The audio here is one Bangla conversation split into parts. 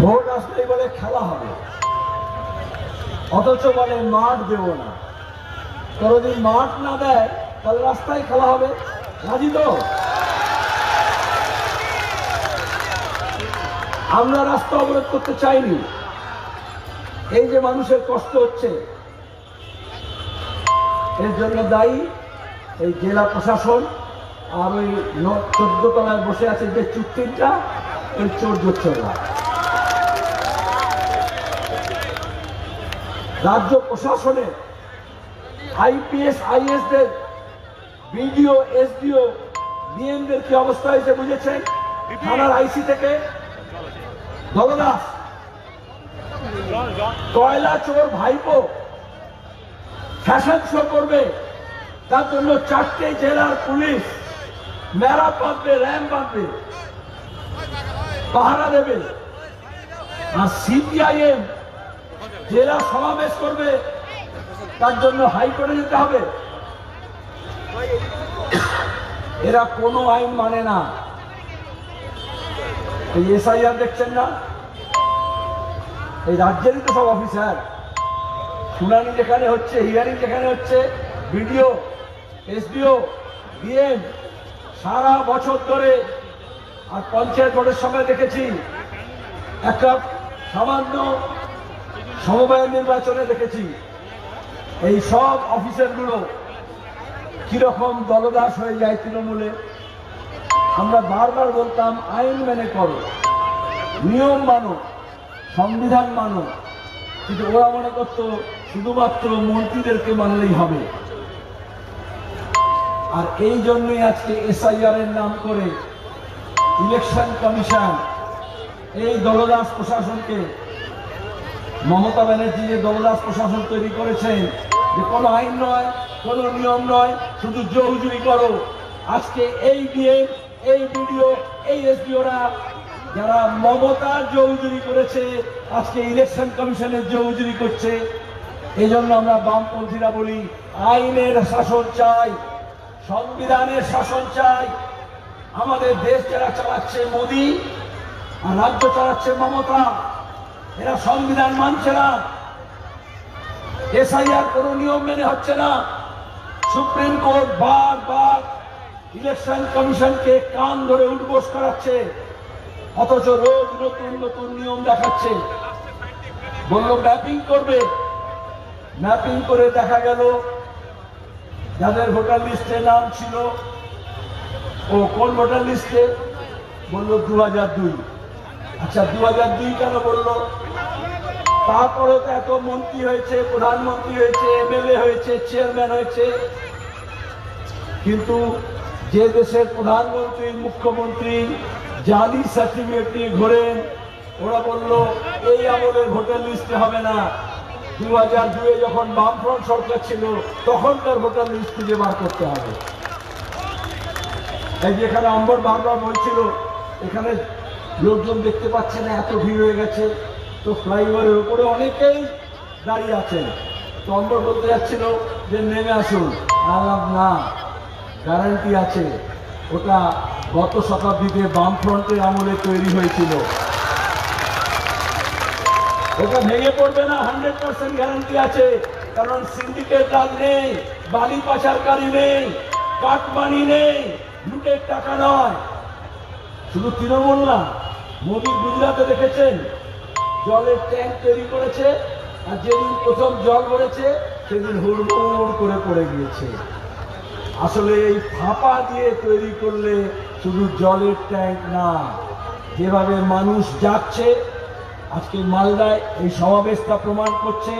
ভোট আসলেই বলে খেলা হবে, অথচ বলে মাঠ দেব না। কোনদিন মাঠ না দেয় তাহলে রাস্তায় খেলা হবে। রাজি তো? আমরা রাস্তা অবরোধ করতে চাইনি। এই যে মানুষের কষ্ট হচ্ছে এর জন্য দায়ী এই জেলা প্রশাসন আর ওই 14 তলায় বসে আছে যে চুক্তিটা, ওই চোরজোচ্ছরা। রাজ্য প্রশাসনে IPS is there, BDO SDO DM দের কি অবস্থা হয়েছে বুঝেছেন? থানার আইসি থেকে দলদাস, কয়লা চোর ভাইপো ফ্যাশন শো করবে, তার জন্য 4টে জেলার পুলিশ মেরা বাঁধবে, র্যাম বাঁধবে, পাহারা দেবে। আর সিপিআইএম জেলা সমাবেশ করবে, তার জন্য হাইকোর্টে যেতে হবে। এরা কোনো আইন মানে না। এই এসআইআর দেখছেন না, এই রাজ্যেরই তো সব অফিসার। শুনানি যেখানে হচ্ছে, হিয়ারিং যেখানে হচ্ছে, বিডিও এসডিও ডিএম সারা বছর ধরে। আর পঞ্চায়েত ভোটের সময় দেখেছি, একটা সামান্য সমবায় নির্বাচনে দেখেছি এই সব অফিসারগুলো কিরকম দলদাস হয়ে যায় তৃণমূলে। আমরা বারবার বলতাম আইন মেনে করো, নিয়ম মানো, সংবিধান মানো, কিন্তু ওরা মনে করতো শুধুমাত্র মন্ত্রীদেরকে মানলেই হবে। আর এই জন্যই আজকে এসআইআর এর নাম করে ইলেকশন কমিশন এই দলদাস প্রশাসনকে, মমতা ব্যানার্জি যে দলদাস প্রশাসন তৈরি করেছেন, যে কোনো আইন নয়, কোনো নিয়ম নয়, শুধু জোহুজুরি করো। আজকে এই ডিএম, এই বিডিও, এই এসডিওরা যারা মমতার জোহুজুরি করেছে, আজকে ইলেকশন কমিশনের জোহুজুরি করছে। এই জন্য আমরা বামপন্থীরা বলি আইনের শাসন চাই, সংবিধানের শাসন চাই। আমাদের দেশ যারা চালাচ্ছে মোদী, আর রাজ্য চালাচ্ছে মমতা, এরা সংবিধান মানছে না। এসআইআর কোন নিয়ম মেনে হচ্ছে না। সুপ্রিম কোর্ট বারবার ইলেকশন কমিশনকে কান ধরে উঠবোস করাচ্ছে, অথচ রোজ নতুন নতুন নিয়ম দেখাচ্ছে। বললো ম্যাপিং করবে, ম্যাপিং করে দেখা গেল যাদের ভোটার লিস্টে নাম ছিল, ও কোন ভোটার লিস্টে? বললো 2002। আচ্ছা 2002 কেন বললো? তারপরে তো এত মন্ত্রী হয়েছে, প্রধানমন্ত্রী হয়েছে, এমএলএ হয়েছে, চেয়ারম্যান হয়েছে, কিন্তু যে দেশের প্রধানমন্ত্রী, মুখ্যমন্ত্রী জালি সার্টিফিকেট নিয়ে ঘোরেন, ওরা বললো এই আমলের ভোটার লিস্টে হবে না। 2002 যখন বামফ্রন্ট সরকার ছিল তখনকার ভোটার লিস্ট খুঁজে বার করতে হবে। এই যেখানে অম্বর বারবার বলছিল এখানে লোকজন দেখতে পাচ্ছে না, এত ভিড় হয়ে গেছে, তো ফ্লাইওভারের উপরে অনেকেই দাঁড়িয়ে আছেন। তো অম্বর বলতে যাচ্ছিল যে নেমে আসুন, আলাম না, গ্যারান্টি আছে, ওটা গত শতাব্দীতে বামফ্রন্টের আমলে তৈরি হয়েছিল, ওটা ভেঙে পড়বে না, 100% গ্যারান্টি আছে। কারণ সিন্ডিকেট রাজ নেই, বালি পাচারকারী নেই, কাটমানি নেই, লুটের টাকা নয়। শুধু তৃণমূল না, মোদী গুজরাটে দেখেছেন জলের ট্যাঙ্ক তৈরি করেছে, আর যেদিন প্রথম জল ভরেছে সেদিন হুড়মুড় করে পড়ে গিয়েছে। আসলে এই ফাঁপা দিয়ে তৈরি করলে শুধু জলের ট্যাঙ্ক না, যেভাবে মানুষ যাচ্ছে, আজকে মালদায় এই সমাবেশটা প্রমাণ করছে।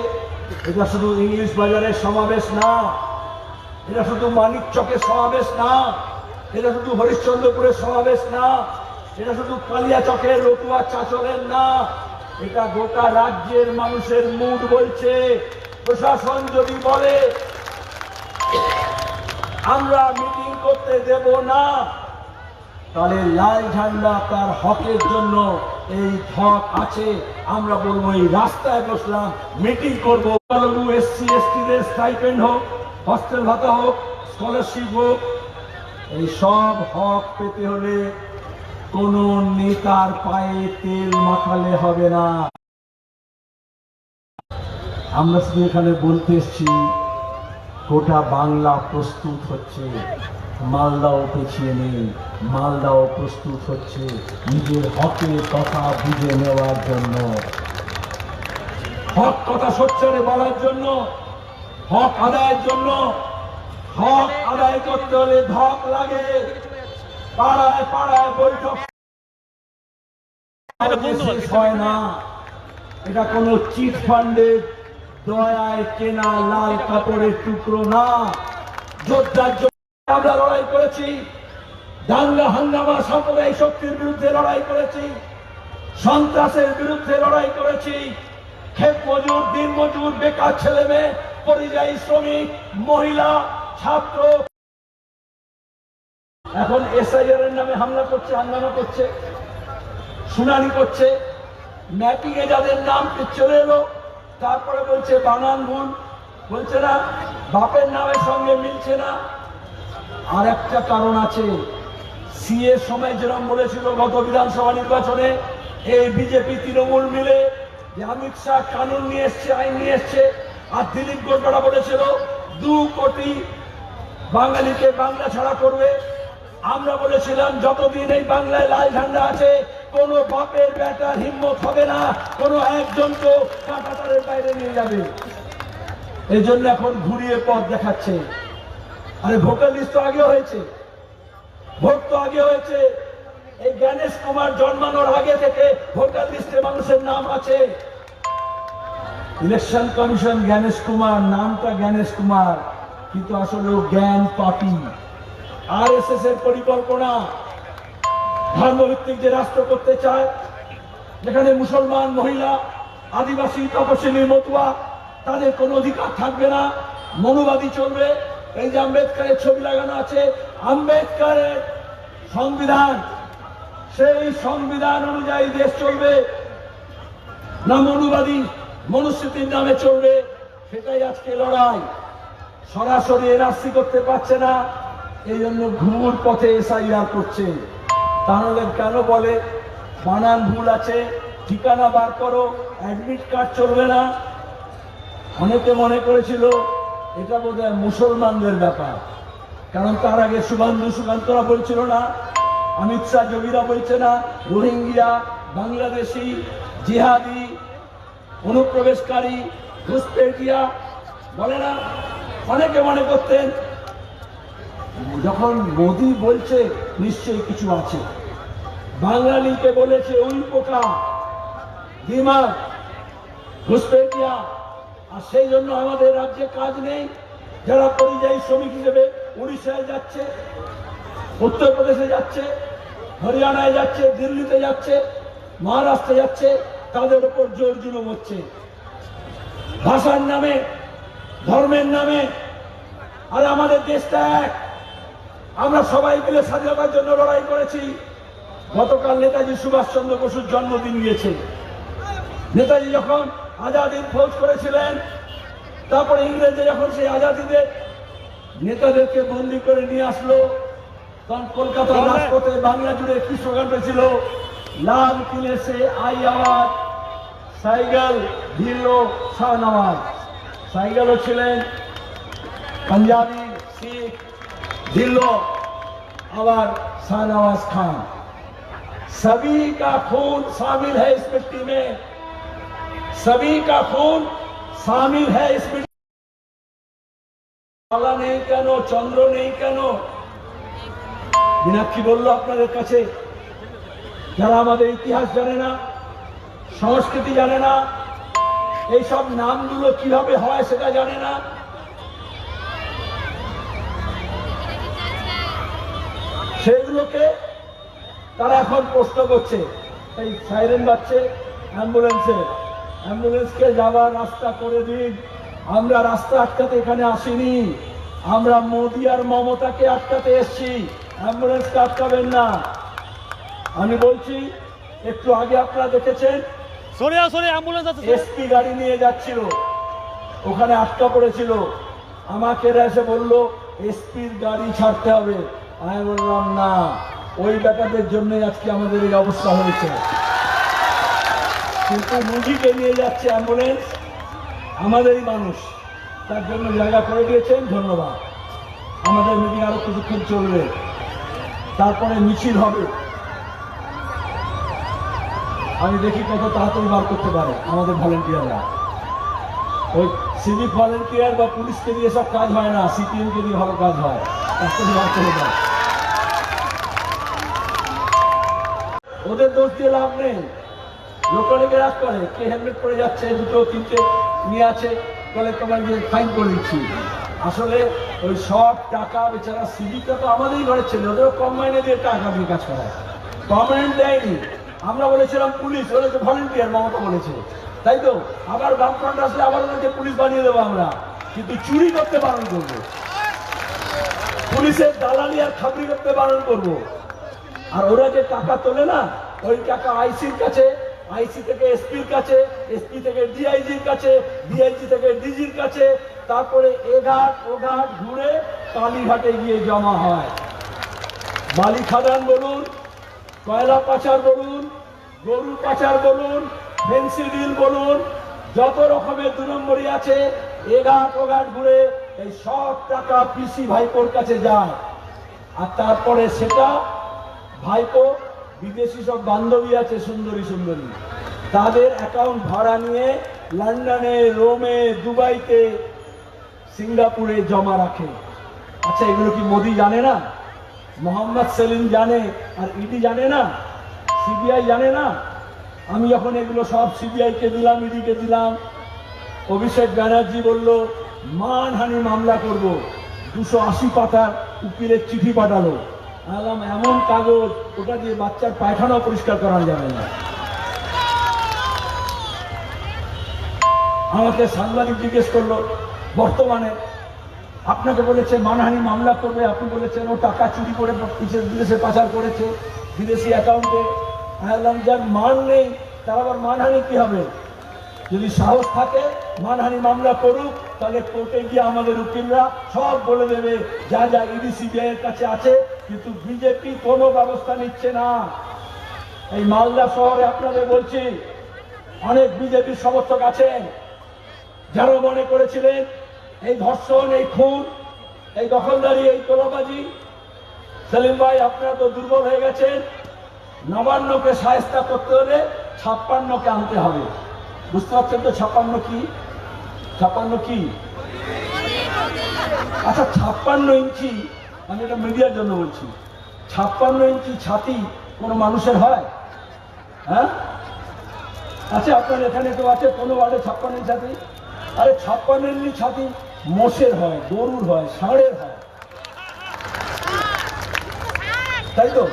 এটা শুধু ইংলিশ বাজারের সমাবেশ না, এটা শুধু মানিক চকের সমাবেশ না, এটা শুধু হরিশ্চন্দ্রপুরের সমাবেশ না, এটা শুধু কালিয়া চকের রতুয়া চাচলের না, এটা গোটা রাজ্যের মানুষের মুড বলছে। প্রশাসন যদি বলে আমরা মিটিং করতে দেব না, তাহলে লাল ঝান্ডা তার হকের জন্য এই হক আছে। আমরা বলবো এই রাস্তায় বসলাম, মিটিং করবো, এসসি এসটিদের স্টাইপেন্ড হোক, হস্টেল ভাতা হোক, স্কলারশিপ হোক, এই সব হক পেতে হলে কোন নেতার পায়ে তেল মাখালে হবে না। আমরা শুধু এখানে বলতে এসেছি গোটা বাংলা প্রস্তুত হচ্ছে, মালদাও পেছিয়ে নেই, মালদাও প্রস্তুত হচ্ছে নিজের হকের কথা বুঝে নেওয়ার জন্য, হক কথা সোচ্চারে বলার জন্য, হক আদায়ের জন্য। হক আদায় করতে হলে ধক লাগে, পাড়ায় পাড়ায় বৈঠক শেষ হয় না। এটা কোন চিট ফান্ডের দয়ায় কেনা লাল কাপড়ের টুকরো না। যোদ্ধার জন্য আমরা লড়াই করেছি, দাঙ্গা হাঙ্গামা সাম্প্রদায়িক শক্তির বিরুদ্ধে লড়াই করেছি, সন্ত্রাসের বিরুদ্ধে লড়াই করেছি। ক্ষেত মজুর, দিন মজুর, বেকার ছেলে মেয়ে, পরিযায়ী শ্রমিক, মহিলা, ছাত্র এখন এসআইআর এর নামে হামলা করছে, হাঙ্গামা করছে, শুনানি করছে। ম্যাপিং এ যাদের নাম চলে এলো তারপরে বলছে বানান ভুল, বলছে না বাপের নামের সঙ্গে মিলছে না। আর একটা কারণ আছে, সিএ সময় যেরকম বলেছিল গত বিধানসভা নির্বাচনে এই বিজেপি তৃণমূল মিলে যে অমিত শাহ কানুন নিয়ে এসছে, আইন নিয়ে এসছে, আর দিলীপ ঘোষপাড়া বলেছিল 2 কোটি বাঙালিকে বাংলা ছাড়া করবে। আমরা বলেছিলাম যতদিন এই বাংলায় লাল ঝান্ডা আছে কোন বাপের বেটার হিম্মত হবে না কোন একজনকে কাঁটাতারের বাইরে নিয়ে যাবে। এই জন্য এখন ঘুরিয়ে পথ দেখাচ্ছে। আরে ভোটার লিস্ট তো আগে হয়েছে, ভোট তো আগে হয়েছে। এই জ্ঞানেশ কুমার জন্মানোর আগে থেকে ভোটার লিস্টে মানুষের নাম আছে। ইলেকশন কমিশন জ্ঞানেশ কুমার, নামটা জ্ঞানেশ কুমার, কিন্তু আসলে জ্ঞান পাপি। আরএসএস এর পরিকল্পনা, ধর্মভিত্তিক যে রাষ্ট্র করতে চায়, যেখানে মুসলমান, মহিলা, আদিবাসী, তপশিলি, মতুয়া তাদের কোনো অধিকার থাকবে না, মনুবাদী চলবে। এই যে আম্বেদকরের ছবি লাগানো আছে, আম্বেদকরের সংবিধান, সেই সংবিধান অনুযায়ী দেশ চলবে না মনুবাদী মনুস্মৃতির নামে চলবে। সেটাই আজকে লড়াই। সরাসরি এনআরসি করতে পারছে না, এই জন্য ঘুর পথে এসআইআর করছে। তাহলে কেন বলে বানান ভুল আছে, ঠিকানা বার করো, অ্যাডমিট কার্ড চলবে না। অনেকে মনে করেছিল এটা বোধহয় মুসলমানদের ব্যাপার, কারণ তার আগে শুভান্দু সুকান্তরা বলছিল না, অমিত শাহ যোগীরা বলছে না, রোহিঙ্গিয়া, বাংলাদেশি, জিহাদি, অনুপ্রবেশকারী, ঘুষপেটিয়া বলে না। অনেকে মনে করতেন যখন মোদি বলছে নিশ্চয়ই কিছু আছে। বাঙালিকে বলেছে উই পোকা, দিমাগ, ঘুষপেটিয়া। আর সেই জন্য আমাদের রাজ্যে কাজ নেই। যারা পরিযায়ী শ্রমিক হিসেবে উড়িষ্যায় যাচ্ছে, উত্তরপ্রদেশে যাচ্ছে, হরিয়ানায় যাচ্ছে, দিল্লিতে যাচ্ছে, মহারাষ্ট্রে যাচ্ছে, তাদের উপর জোর জুলুম হচ্ছে ভাষার নামে, ধর্মের নামে। আর আমাদের দেশটা এক, আমরা সবাই মিলে স্বাধীনতার জন্য লড়াই করেছি। গতকাল নেতাজি সুভাষচন্দ্র বসুর জন্মদিন গিয়েছে। নেতাজি যখন আজাদির খোঁজ করেছিলেন, তারপরে ইংরেজরা যখন সেই আজাদিতে নেতাদেরকে বন্দি করে নিয়ে আসলো, তখন কলকাতার রাজপথে বাংলা জুড়ে কি স্লোগান ছিল? লাল কিলে সে আই আওয়াজ, সাইকেল ঢিলো শাহনওয়াজ। সাইকেলও ছিলেন পাঞ্জাবি, শিখ, ঢিল্লো, আবার शाहनवाज खान। सभी का खून शामिल है इस मिट्टी में, सभी का खून शामिल है इस मिट्टी। বালা নেই কেন, চন্দ্র নেই কেন? মীনাক্ষী বলল আপনাদের কাছে, যারা আমাদের ইতিহাস জানে না, সংস্কৃতি জানে না, এইসব নামগুলো কিভাবে হয় সেটা জানে না, সেগুলোকে তারা এখন প্রশ্ন করছে। এই সাইরেন বাজছে অ্যাম্বুলেন্সকে যাওয়ার রাস্তা করে দিন। আমরা রাস্তা আটকাতে এখানে আসিনি, আমরা মোদি আর মমতাকে আটকাতে এসেছি, অ্যাম্বুলেন্সকে আটকাবেন না। আমি বলছি, একটু আগে আপনারা দেখেছেন এসপি গাড়ি নিয়ে যাচ্ছিল, ওখানে আটকা পড়েছিল। আমাকে এসে বললো এসপির গাড়ি ছাড়তে হবে। আমি বললাম না, ওই বেটাদের জন্য আজকে আমাদের এই অবস্থা হয়েছে। কিন্তু রুগীকে নিয়ে যাচ্ছে অ্যাম্বুলেন্স আমাদেরই মানুষ, তার জন্য জায়গা করে দিয়েছেন, ধন্যবাদ। আমাদের মিটিং আরো কিছুক্ষণ চলবে, তারপরে মিছিল হবে। আমি দেখি কত তাড়াতাড়ি বার করতে পারে আমাদের ভলেন্টিয়াররা। ওই সিভিক ভলেন্টিয়ার বা পুলিশকে দিয়ে সব কাজ হয় না, সিপিএমকে দিয়ে ভালো কাজ হয়। ওদের দোষ দিয়ে লাভ নেই, লোকালিকে রাগ করে, কে হেলমেট পরে যাচ্ছে, দুটো তিনটে নিয়ে আছে, বলে তোমাকে ফাইন করে দিচ্ছি। আসলে ওই সব টাকা বেচারা সিভিকটা তো আমাদেরই ঘরের ছেলে, ওদেরও কম মাইনে দিয়ে টাকা দিয়ে কাজ করায়, পার্মানেন্ট দেয়নি। আমরা বলেছিলাম পুলিশ, ওরা তো ভলেন্টিয়ার, মমতা বলেছে, তাই তো? আবার বামফ্রন্ট আসলে আবার ওদেরকে পুলিশ বানিয়ে দেবো আমরা, কিন্তু চুরি করতে বারণ করবো, পুলিশের দালালি আর খাবরি করতে বারণ করবো। আর ওরা যে টাকা তোলে না, ওই টাকা আইসির কাছে, আইসি থেকে এসপির কাছে, এসপি থেকে ডিআইজির কাছে, ডিআইজি থেকে ডিজির কাছে, তারপরে এঘাট ওঘাট ঘুরে কালীঘাটে গিয়ে জমা হয়। বালি খাদান বলুন, কয়লা পাচার বলুন, গরু পাচার বলুন, ফেন্সিডিল বলুন, যত রকমের 2 নম্বরই আছে, এঘাট ওঘাট ঘুরে এই সব টাকা পিসি ভাইপোর কাছে যায়। আর তারপরে সেটা ভাইপো বিদেশি সব বান্ধবী আছে সুন্দরী সুন্দরী, তাদের অ্যাকাউন্ট ভাড়া নিয়ে লন্ডনে, রোমে, দুবাইতে, সিঙ্গাপুরে জমা রাখে। আচ্ছা, এগুলো কি মোদি জানে না? মোহাম্মদ সেলিম জানে? আর ইডি জানে না? সিবিআই জানে না? আমি যখন এগুলো সব সিবিআই কে দিলাম, ইডি কে দিলাম, অভিষেক ব্যানার্জি বলল মানহানি মামলা করব, 280 পাতার উকিলের চিঠি পাঠালো। আলাম এমন কাগজ, ওটা দিয়ে বাচ্চার পায়খানা পরিষ্কার করা যাবে না। আমাকে সাংবাদিক জিজ্ঞেস করলো, বর্তমানে আপনাকে বলেছে মানহানি মামলা করবে, আপনি বলেছেন ও টাকা চুরি করে বিদেশে পাচার করেছে, বিদেশি অ্যাকাউন্টে। আলাম যার মান নেই তার আবার মানহানি কি হবে? যদি সাহস থাকে মানহানি মামলা করুক, তাহলে কোর্টে গিয়ে আমাদের উকিলরা সব বলে দেবে যা যা ইডি সিবিআই এর কাছে আছে। কিন্তু বিজেপি কোনো ব্যবস্থা নিচ্ছে না। এই মালদা শহরে আপনাদের বলছি, অনেক বিজেপির সমর্থক আছেন যারা মনে করেছিলেন এই ধর্ষণ, এই খুন, এই দখলদারি, এই তোলাবাজি, সেলিম ভাই আপনারা তো দুর্বল হয়ে গেছেন। নবান্নকে শায়েস্তা করতে হলে 56কে আনতে হবে। বুঝতে পারছেন তো 56 কি? 56 কি? আচ্ছা, 56 ইঞ্চি, আমি এটা মিডিয়ার জন্য বলছি, 56 ইঞ্চি ছাতি কোনো মানুষের হয়? হ্যাঁ, আচ্ছা, আপনার এখানে তো আছে কোনো ওয়ার্ডে 56 ইঞ্চি ছাতি? আরে 56 ইঞ্চি ছাতি মোষের হয়, গরুর হয়, ষাঁড়ের হয়, তাই তো?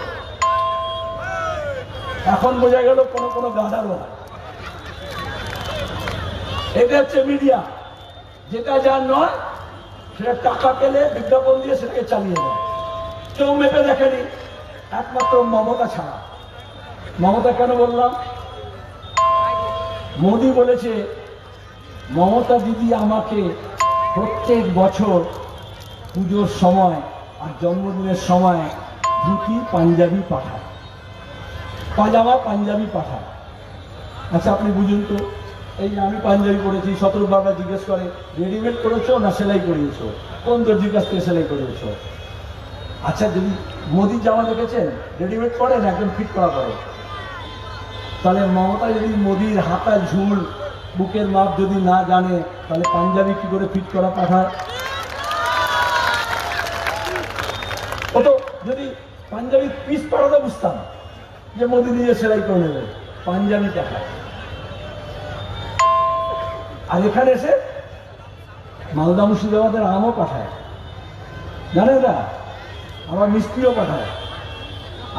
এখন বোঝা গেল কোনো কোনো গাধারও হয়। এটা হচ্ছে মিডিয়া, যেটা যার নয় সেটা টাকা পেলে বিজ্ঞাপন দিয়ে সেটাকে চালিয়ে দেয়। কেউ মেপে দেখেনি, একমাত্র মমতা ছাড়া। মমতা কেন বললাম? মোদি বলেছে মমতা দিদি আমাকে প্রত্যেক বছর পুজোর সময় আর জন্মদিনের সময় ধুতি পাঞ্জাবি পাঠায়, পাজামা পাঞ্জাবি পাঠায়। আচ্ছা, আপনি বুঝুন তো, এই যে আমি পাঞ্জাবি পরেছি, শত্রু বাবা জিজ্ঞেস করে রেডিমেড করেছো না সেলাই করিয়েছো, কোন দর্জির কাছ থেকে সেলাই করিয়েছো? আচ্ছা, যদি মোদির জামা দেখেছেন রেডিমেড করেন, একদম ফিট করা করে। তাহলে মমতা যদি মোদির হাতা ঝুল বুকের মাপ যদি না জানে, তাহলে পাঞ্জাবি কি করে ফিট করা পাঠায়? ও তো যদি পাঞ্জাবি পিস পাঠাতে বুঝতাম যে মোদি নিজে সেলাই করে নেবে, পাঞ্জাবি দেখায়। আর এখানে এসে মালদা মুর্শিদাবাদের আমও পাঠায়, জানেন না? আবার মিষ্টিও পাঠায়।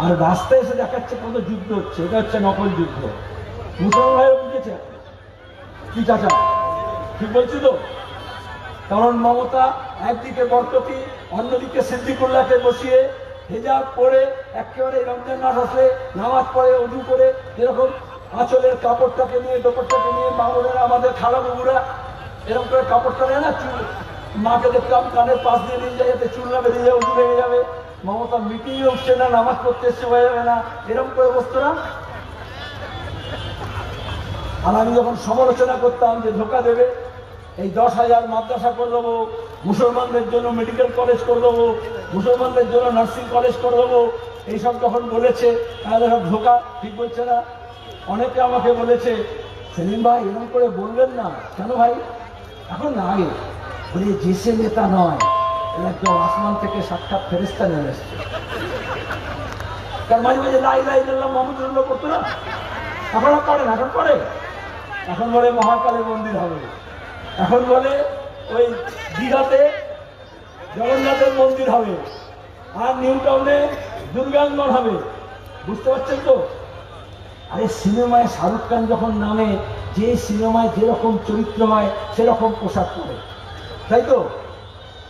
আর রাস্তায় এসে দেখাচ্ছে কত যুদ্ধ হচ্ছে, এটা হচ্ছে নকল যুদ্ধ। মুসলমান ভাইও বুঝেছে কি চাচা, ঠিক বলছি তো? কারণ মমতা একদিকে বরকতি, অন্যদিকে সিদ্দিকুল্লাহকে বসিয়ে হিজাব পরে একেবারে রমজান মাস আসলে নামাজ পড়ে, উজু করে, এরকম আঁচলের কাপড়টাকে নিয়ে, দোপট্টাকে নিয়ে, মামুনেরা আমাদের খালা বাবুরা এরকম করে কাপড়টা নেয় না, চুল মাকে দেখতাম কানের পাশ দিয়ে নিয়ে যায় যাতে চুল না বেরিয়ে যায়, উজু ভেঙে যাবে। মমতা মিটিংয়ে উঠছে না, নামাজ পড়তে এসছে হয়ে যাবে না, এরকম করে বসতো না। আর আমি যখন সমালোচনা করতাম যে ধোকা দেবে, এই 10,000 মাদ্রাসা করে দেবো, মুসলমানদের জন্য মেডিকেল কলেজ করে দেবো, মুসলমানদের জন্য নার্সিং কলেজ করে দেবো, এইসব যখন বলেছে তাহলে সব ধোকা, ঠিক বলছে না? অনেকে আমাকে বলেছে সেলিম ভাই এরকম করে বলবেন না। কেন ভাই? এখন না, আগে বলি যে সে নেতা নয়, একদম আসমান থেকে সাক্ষাৎ ফেরেশতা নেমে এসছে। তার মাঝে মাঝে লাই লাই ইল্লাল্লাহ মুহাম্মাদুর করতো না, আপনারা করেন, এখন করে। এখন বলে মহাকালী মন্দির হবে, এখন বলে ওই দীঘাতে জগন্নাথের মন্দির হবে, আর নিউ টাউনে দুর্গাঙ্গন হবে। বুঝতে পারছেন তো? আরে সিনেমায় শাহরুখ খান যখন নামে, যে সিনেমায় যেরকম চরিত্র হয় সেরকম পোশাক পরে, তাই তো?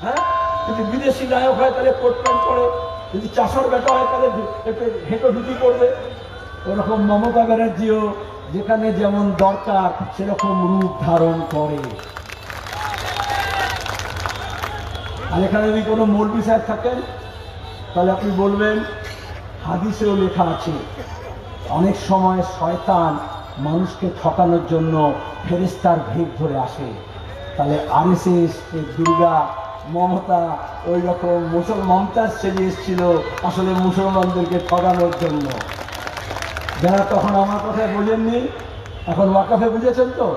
হ্যাঁ, যদি বিদেশি নায়ক হয় তাহলে কোট প্যান্ট পরে, যদি চাষার বেটা হয় তাহলে একটু হেঁটো ধুতি পড়বে। ওরকম মমতা ব্যানার্জিও যেখানে যেমন দরকার সেরকম রূপ ধারণ করে। আর এখানে যদি কোনো মৌলবি সাহেব থাকেন তাহলে আপনি বলবেন হাদিসেও লেখা আছে অনেক সময় শয়তান মানুষকে ঠকানোর জন্য ফেরেশতার ভেগ ধরে আসে। তাহলে আরএসএস, দুর্গা, মমতা ওই রকম মমতাজ সেজে এসেছিল আসলে মুসলমানদেরকে ঠকানোর জন্য। যারা তখন আমার কথায় বোঝেননি, এখন ওয়াকাফে বুঝেছেন তো?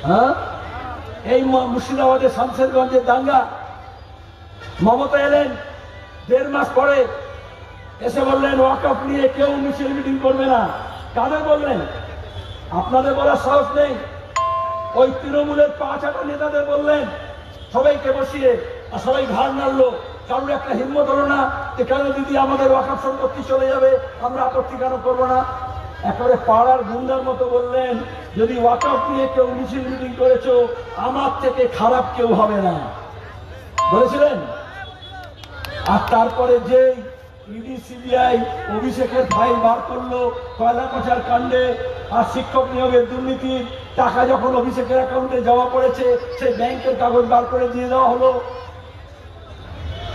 হ্যাঁ, এই মুর্শিদাবাদের শামশেরগঞ্জের দাঙ্গা, মমতা এলেন 1.5 মাস পরে, এসে বললেন ওয়াকফ নিয়ে কেউ মিছিল মিটিং করবে না। কাদের বললেন? আপনাদের বলার সাহস নেই। ওই তৃণমূলের 5-8 নেতাদের বললেন, সবাইকে বসিয়ে, আর সবাই ঘাড় নাড়লো। কারোর একটা হিম্মত হলো না যে কেন দিদি আমাদের ওয়াকফ সম্পত্তি চলে যাবে, আমরা আপত্তি কেন করবো না। একেবারে পাড়ার গুন্ডার মতো বললেন, যদি ওয়াকফ নিয়ে কেউ মিছিল মিটিং করেছো, আমার থেকে খারাপ কেউ হবে না বলেছিলেন। আর তারপরে যে ইডি সিবিআই অভিষেকের ফাইল বার করলো কয়লা পাচার কাণ্ডে আর শিক্ষক নিয়োগের দুর্নীতি, টাকা যখন অভিষেকের অ্যাকাউন্টে জমা পড়েছে সেই ব্যাংকের কাগজ বার করে দিয়ে দেওয়া হলো।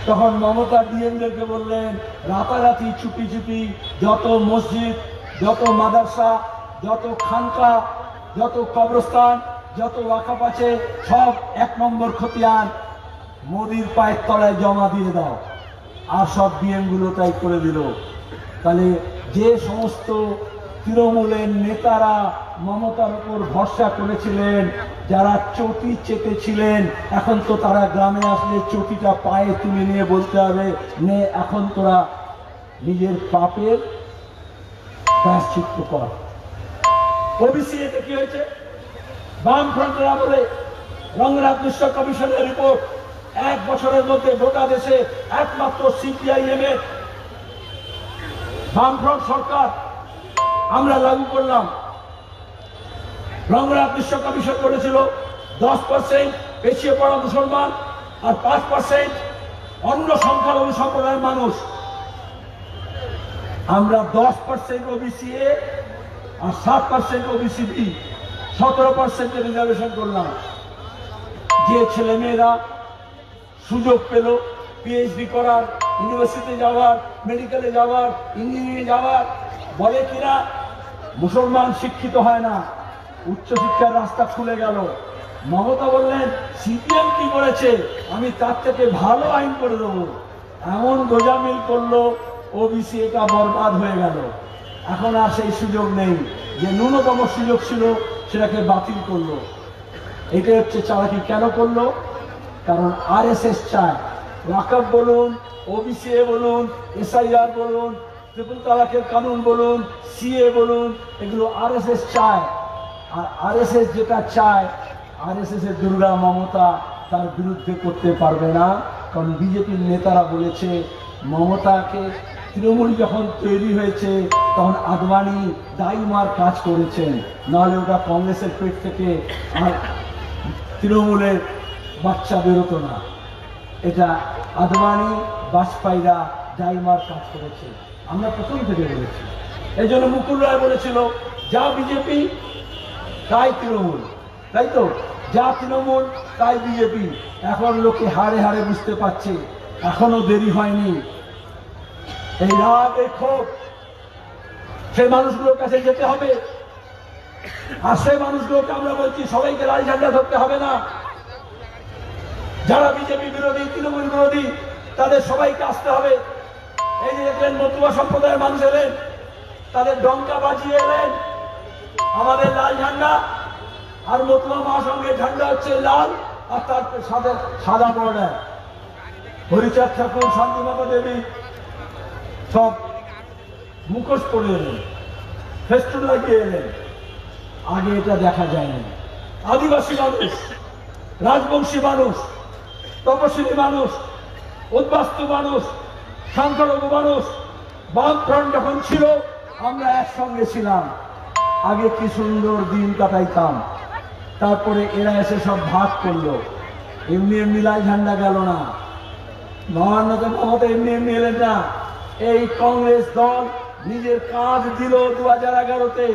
তখন মমতা ডিএমদেরকে বললেন রাতারাতি চুপি চুপি যত মসজিদ, যত মাদ্রাসা, যত খানকা, যত কবরস্থান, যত ওয়াকফ আছে সব 1 নম্বর খতিয়ান মোদির পায়ের তলায় জমা দিয়ে দাও। আর সব ডিএম গুলো তাই করে দিল। তাহলে যে সমস্ত তৃণমূলের নেতারা মমতার উপর ভরসা করেছিলেন, যারা চটি চেপেছিলেন, এখন তো তারা গ্রামে আসলে চটিটা পায়ে তুলে নিয়ে বলতে হবে নে এখন তোরা নিজের পাপের প্রায়শ্চিত্ত কর। ওবিসি এতে কি হয়েছে? বামফ্রন্টের আমলে রঙ্গনাথ মিশ্র কমিশনের রিপোর্ট, 1 বছরের মধ্যে গোটা দেশে একমাত্র সিপিআইএম এর বামফ্রন্ট সরকার আমরা লাগু করলাম। রঙ্গনাথ মিশ্র কমিশন করেছিল 10% পিছিয়ে পড়া মুসলমান আর 5% অন্য সংখ্যালঘু সম্প্রদায়ের মানুষ। আমরা 10% ওবিসি এ আর 7% ওবিসি বি, 17% রিজার্ভেশন করলাম। যে ছেলে মেয়েরা সুযোগ পেল পিএইচডি করার, ইউনিভার্সিটি যাওয়ার, মেডিকেলে যাওয়ার, ইঞ্জিনিয়ারিং যাওয়ার, বলে কিনা মুসলমান শিক্ষিত হয় না, উচ্চশিক্ষার রাস্তা খুলে গেল। মমতা বললেন সিপিএম কি করেছে, আমি তার থেকে ভালো আইন করে দেবো। এমন গোজামিল করলো ওবিসি এটা বরবাদ হয়ে গেল। এখন আর সেই সুযোগ নেই, যে ন্যূনতম সুযোগ ছিল সেটাকে বাতিল করলো। এটা হচ্ছে চালাকি। কেন করলো? কারণ আরএসএস চায় ওয়াকফ বলুন, ওবিসি বলুন, এসআইআর বলুন, ট্রিপল তালাকের কানুন বলুন, সিএ বলুন, এগুলো আরএসএস চায়। আর আরএসএস যেটা চায়, আরএসএস এর দুর্গা মমতা তার বিরুদ্ধে করতে পারবে না। কারণ বিজেপির নেতারা বলেছে মমতাকে তৃণমূল যখন তৈরি হয়েছে তখন আদবানি দাইমার কাজ করেছেন, নাহলে ওটা কংগ্রেসের পেট থেকে আর তৃণমূলের বাচ্চা বেরোতো না। এটা আদবানি বাজপেয়ীরা দাইমার কাজ করেছে, আমরা প্রথম থেকে বলেছি। এই জন্য মুকুল রায় বলেছিল যা বিজেপি তাই তৃণমূল, তাই তো? যা তৃণমূল তাই বিজেপি। এখন লোকে হারে হারে বুঝতে পারছে, এখনো দেরি হয়নি। এই রাগ, এই ক্ষোভ সেই মানুষগুলোর কাছে যেতে হবে। আর সেই মানুষগুলোকে আমরা বলছি সবাইকে লাল ঝান্ডা ধরতে হবে না। যারা বিজেপি বিরোধী, তৃণমূল বিরোধী, তাদের সবাইকে আসতে হবে। এই যে দেখলেন মতুয়া সম্প্রদায়ের মানুষ এলেন, তাদের ডঙ্কা বাজিয়ে এলেন, আমাদের লাল ঝান্ডা আর মতুয়া মহাসংঘের ঝান্ডা হচ্ছে লাল, আর তার সাথে সাদা বর্ডার। হরিচাঁদ ঠাকুর, শান্তিমাতা দেবী সব মুখোশ পরে এলেন, ফেস্টুন লাগিয়ে এলেন। আগে এটা দেখা যায়নি। আদিবাসী মানুষ, রাজবংশী মানুষ, তপশিলী মানুষ, উদ্বাস্তু মানুষ, সংখ্যালঘু মানুষ, বামফ্রন্ট যখন ছিল আমরা একসঙ্গে ছিলাম। আগে কি সুন্দর দিন কাটাইতাম। তারপরে এরা এসে সব ভাগ করলো। এমনি এমনি লাল ঝান্ডা গেল না, নবান্নতে মমতা এমনি এমনি এলেন না। এই কংগ্রেস দল নিজের কাঁধ দিল 2011-তে।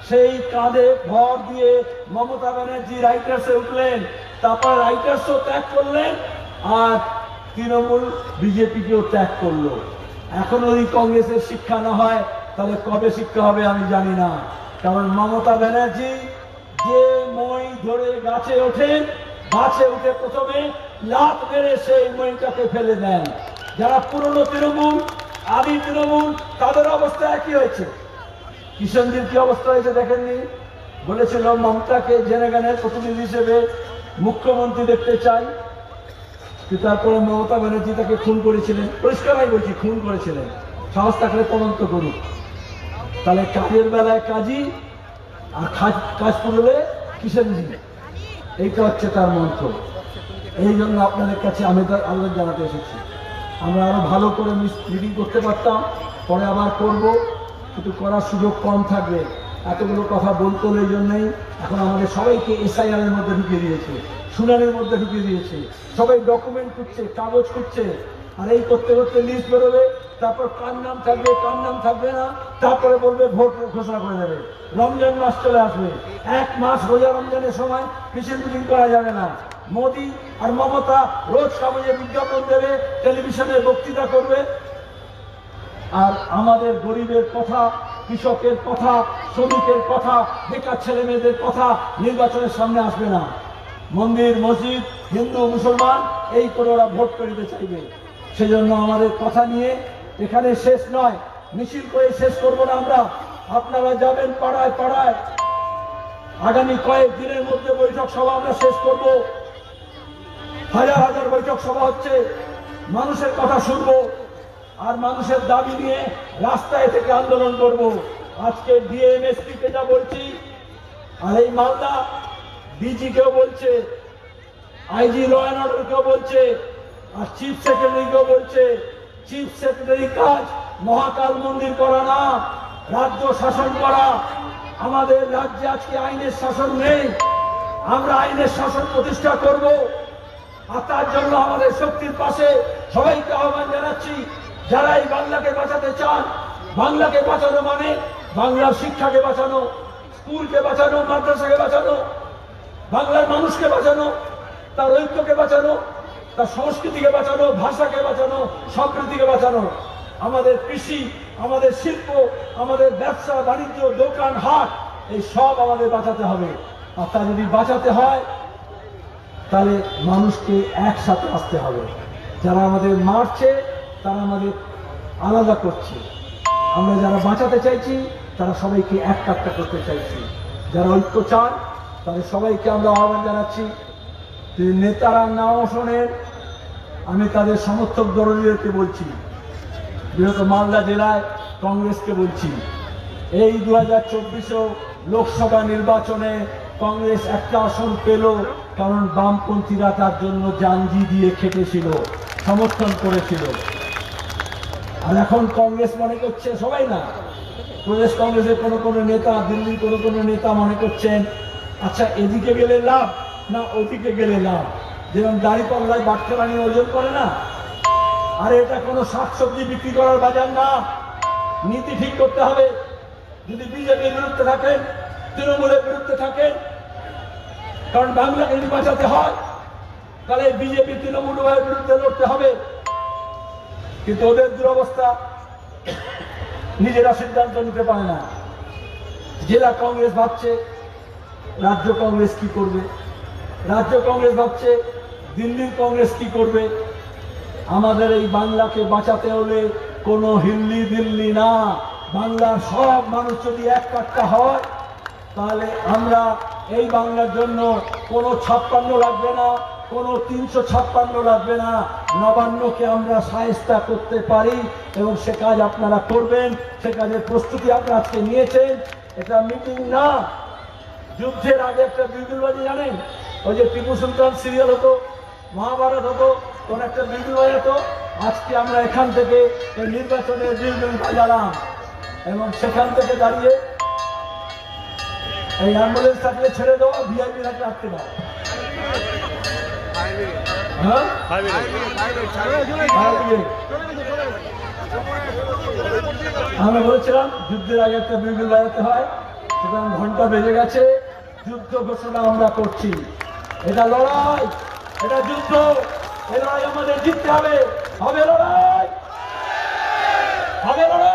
সেই কাঁধে ভর দিয়ে মমতা ব্যানার্জি রাইটার্সে উঠলেন, তারপর রাইটার্সও ত্যাগ করলেন, আর তৃণমূল বিজেপিকেও ত্যাগ করলো। এখন ওই কংগ্রেসের শিক্ষা না হয় তাহলে কবে শিক্ষা হবে আমি জানি না। কারণ মমতা ব্যানার্জি যে মই ধরে গাছে ওঠেন, গাছে উঠে প্রথমে লাত মেরে সেই মইটাকে ফেলে দেন। যারা পুরনো তৃণমূল, আদি তৃণমূল, তাদের অবস্থা একই হয়েছে। কিষণজির কি অবস্থা হয়েছে দেখেননি? বলেছিল মমতাকে জেনেগানের প্রতিনিধি হিসেবে মুখ্যমন্ত্রী দেখতে চাই, তারপরে মমতা ব্যানার্জি তাকে খুন করেছিলেন। পরিষ্কারই বলছি, খুন করেছিলেন। সাহস থাকলে তদন্ত করুক। তাহলে কাজের বেলায় কাজী, আর কাজ করলে কিষণজি, এইটা হচ্ছে তার মন্ত্র। এই জন্য আপনাদের কাছে আমি আবেদন জানাতে এসেছি। আমরা আরো ভালো করে মিটিং করতে পারতাম, পরে আবার করব, কিন্তু করার সুযোগ কম থাকবে। এতগুলো কথা বলতে হলে এই জন্যই এখন আমাদের সবাইকে SIR এর মধ্যে ঢুকিয়ে দিয়েছে, শুনানির মধ্যে ঢুকিয়ে দিয়েছে। সবাই ডকুমেন্ট খুঁজছে, কাগজ খুঁজছে, আর এই করতে করতে লিস্ট বেরোবে, তারপর কার নাম থাকবে কার নাম থাকবে না, তারপরে বলবে ভোট ঘোষণা করে দেবে। রমজান মাস চলে আসবে, 1 মাস রোজা রমজানের সময় মিছিল মিটিং করা যাবে না। মোদি আর মমতা রোজ কাগজে বিজ্ঞাপন দেবে, টেলিভিশনে বক্তৃতা করবে, আর আমাদের গরিবের কথা, কৃষকের কথা, শ্রমিকের কথা, বেকার ছেলে মেয়েদের কথা নির্বাচনের সামনে আসবে না। মন্দির, মসজিদ, হিন্দু, মুসলমান এই করে ওরা ভোট করিতে চাইবে। সেজন্য আমাদের কথা নিয়ে এখানে শেষ নয়, মিছিল করে শেষ করবো না আমরা। আপনারা যাবেন পাড়ায় পাড়ায়, আগামী কয়েক দিনের মধ্যে বৈঠক সভা আমরা শেষ করব। হাজার হাজার বৈঠক সভা হচ্ছে, মানুষের কথা শুনবো, আর মানুষের দাবি নিয়ে রাস্তায় থেকে আন্দোলন করব। আজকে DMSP কে যা বলছি, আর এই মালদা DG কেও বলছে, IG ল অ্যান্ড অর্ডার কেও বলছে, আর চিফ সেক্রেটারি কেও বলছে, চিফ সেক্রেটারি কাজ মহাকাল মন্দির করা না, রাজ্য শাসন করা। আমাদের রাজ্যে আজকে আইনের শাসন নেই, আমরা আইনের শাসন প্রতিষ্ঠা করব। আর তার জন্য আমাদের শক্তির পাশে সবাইকে আহ্বান জানাচ্ছি, যারা এই বাংলাকে বাঁচাতে চান। বাংলাকে বাঁচানো মানে বাংলার শিক্ষাকে বাঁচানো, স্কুলকে বাঁচানো, মাদ্রাসাকে বাঁচানো, বাংলার মানুষকে বাঁচানো, তার ঐক্যকে বাঁচানো, তার সংস্কৃতিকে বাঁচানো, ভাষাকে বাঁচানো, সম্প্রীতিকে বাঁচানো। আমাদের কৃষি, আমাদের শিল্প, আমাদের ব্যবসা বাণিজ্য, দোকান হাট, এই সব আমাদের বাঁচাতে হবে। আর তা যদি বাঁচাতে হয় তাহলে মানুষকে একসাথে আসতে হবে। যারা আমাদের মারছে তারা আমাদের আলাদা করছে, আমরা যারা বাঁচাতে চাইছি তারা সবাইকে এক কাট্টা করতে চাইছি। যারা ঐক্য চান তাদের সবাইকে আমরা আহ্বান জানাচ্ছি। নেতারা নাও শোনেন, আমি তাদের সমর্থক দলীয়কে বলছি, বৃহত্তর মালদা জেলায় কংগ্রেসকে বলছি, এই 2024 লোকসভা নির্বাচনে কংগ্রেস একটা আসন পেল, কারণ বামপন্থীরা তার জন্য জাঞ্জি দিয়ে খেটেছিল, সমর্থন করেছিল। আর এখন কংগ্রেস মনে করছে, সবাই না, প্রদেশ কংগ্রেসের কোনো নেতা, দিল্লির কোনো নেতা মনে করছেন আচ্ছা এদিকে গেলে লাভ না ওদিকে গেলে লাভ। যেরকম দাঁড়িপাল্লায় বাচ্চারা নিয়ে ওজন করে না, আর এটা কোনো শাকসবজি বিক্রি করার বাজার না। নীতি ঠিক করতে হবে। যদি বিজেপির বিরুদ্ধে থাকেন, তৃণমূলের বিরুদ্ধে থাকেন, কারণ বাংলাকে যদি বাঁচাতে হয় তাহলে বিজেপি তৃণমূল উভয়ের বিরুদ্ধে লড়তে হবে। কিন্তু ওদের দুরবস্থা, নিজেরা সিদ্ধান্ত নিতে পারে না। জেলা কংগ্রেস ভাবছে রাজ্য কংগ্রেস কি করবে, রাজ্য কংগ্রেস ভাবছে দিল্লির কংগ্রেস কি করবে। আমাদের এই বাংলাকে বাঁচাতে হলে কোনো হিল্লি দিল্লি না, বাংলার সব মানুষ যদি এক কাট্টা হয় তাহলে আমরা এই বাংলার জন্য কোনো 56 লাগবে না, কোনো 356 লাগবে না, নবান্নকে আমরা সায়স্তা করতে পারি এবং সে কাজ আপনারা করবেন। সে কাজের প্রস্তুতি আপনারা আজকে নিয়েছেন। এটা মিটিং না, যুদ্ধের আগে একটা বিউগল বাজি জানেন, ওই যে টিপু সুলতান সিরিয়াল হতো, মহাভারত হতো, কোন একটা বিউগল বাজাতো। আজকে আমরা এখান থেকে এই নির্বাচনের বিউগল বাজালাম এবং সেখান থেকে দাঁড়িয়ে এই অ্যাম্বুলেন্স থাকলে ছেড়ে দেওয়া, ভিআইপি থাকলে আটকে দাও। আমরা বলেছিলাম যুদ্ধের আগে একটা বিউগল বাজাতে হয়, সুতরাং ঘন্টা বেজে গেছে, যুদ্ধ ঘোষণা আমরা করছি। এটা লড়াই, এটা যুদ্ধ, এই লড়াই আমাদের জিততে হবে। হবে লড়াই, হবে লড়াই।